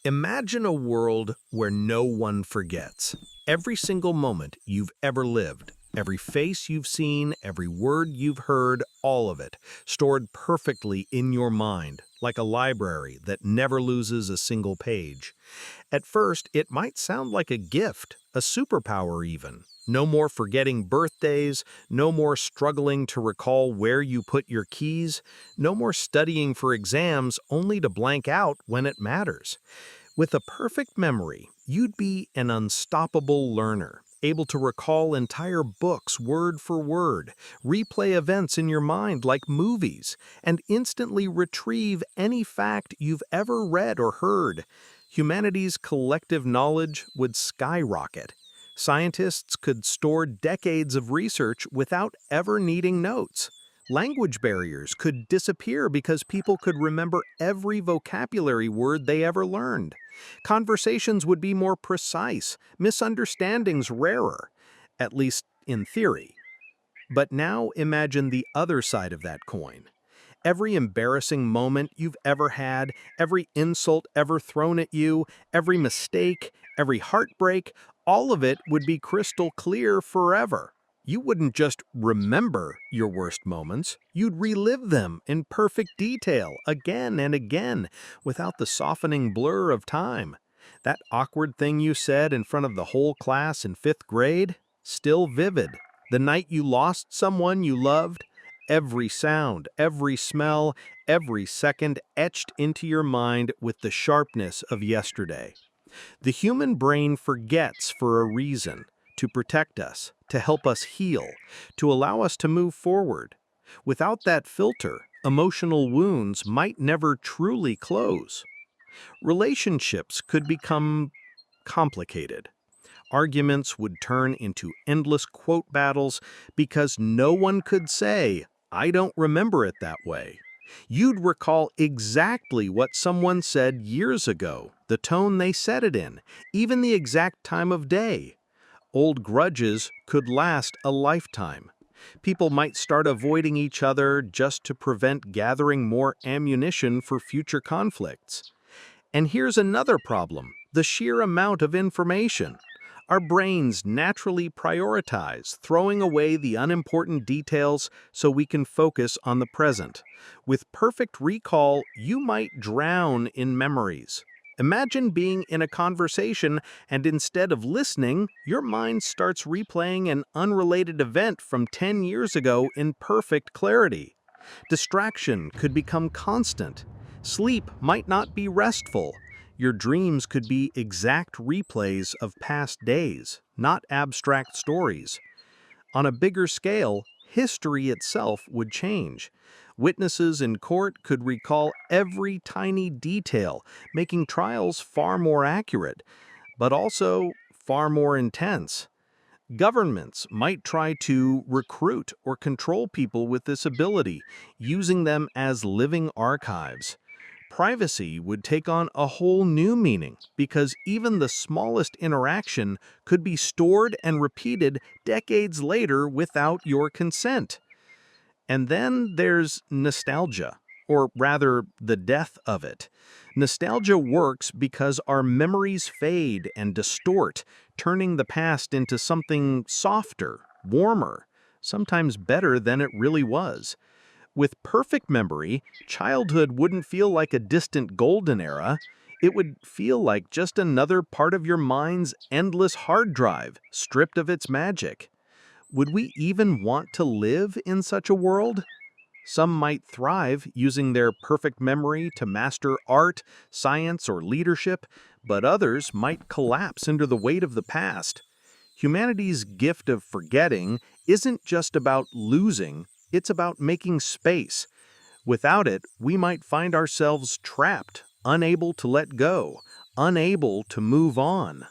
Imagine a world where no one forgets. Every single moment you've ever lived, every face you've seen, every word you've heard, all of it, stored perfectly in your mind, like a library that never loses a single page. At first, it might sound like a gift, a superpower even. No more forgetting birthdays, no more struggling to recall where you put your keys, no more studying for exams only to blank out when it matters. With a perfect memory, you'd be an unstoppable learner, able to recall entire books word for word, replay events in your mind like movies, and instantly retrieve any fact you've ever read or heard. Humanity's collective knowledge would skyrocket. Scientists could store decades of research without ever needing notes. Language barriers could disappear because people could remember every vocabulary word they ever learned. Conversations would be more precise, misunderstandings rarer, at least in theory. But now imagine the other side of that coin. Every embarrassing moment you've ever had, every insult ever thrown at you, every mistake, every heartbreak, all of it would be crystal clear forever. You wouldn't just remember your worst moments, you'd relive them in perfect detail again and again without the softening blur of time. That awkward thing you said in front of the whole class in fifth grade? Still vivid. The night you lost someone you loved? Every sound, every smell, every second etched into your mind with the sharpness of yesterday. The human brain forgets for a reason, to protect us, to help us heal, to allow us to move forward. Without that filter, emotional wounds might never truly close. Relationships could become complicated. Arguments would turn into endless quote battles because no one could say, "I don't remember it that way." You'd recall exactly what someone said years ago, the tone they said it in, even the exact time of day. Old grudges could last a lifetime. People might start avoiding each other just to prevent gathering more ammunition for future conflicts. And here's another problem: the sheer amount of information. Our brains naturally prioritize, throwing away the unimportant details so we can focus on the present. With perfect recall, you might drown in memories. Imagine being in a conversation and instead of listening, your mind starts replaying an unrelated event from 10 years ago in perfect clarity. Distraction could become constant. Sleep might not be restful. Your dreams could be exact replays of past days, not abstract stories. On a bigger scale, history itself would change. Witnesses in court could recall every tiny detail, making trials far more accurate, but also far more intense. Governments might try to recruit or control people with this ability, using them as living archives. Privacy would take on a whole new meaning because even the smallest interaction could be stored and repeated decades later without your consent. And then there's nostalgia, or rather, the death of it. Nostalgia works because our memories fade and distort, turning the past into something softer, warmer, sometimes better than it really was. With perfect memory, childhood wouldn't feel like a distant golden era. It would feel like just another part of your mind's endless hard drive, stripped of its magic. Would we even want to live in such a world? Some might thrive using their perfect memory to master art, science, or leadership, but others might collapse under the weight of the past. Humanity's gift of forgetting isn't just about losing, it's about making space. Without it, we might find ourselves trapped, unable to let go, unable to move on.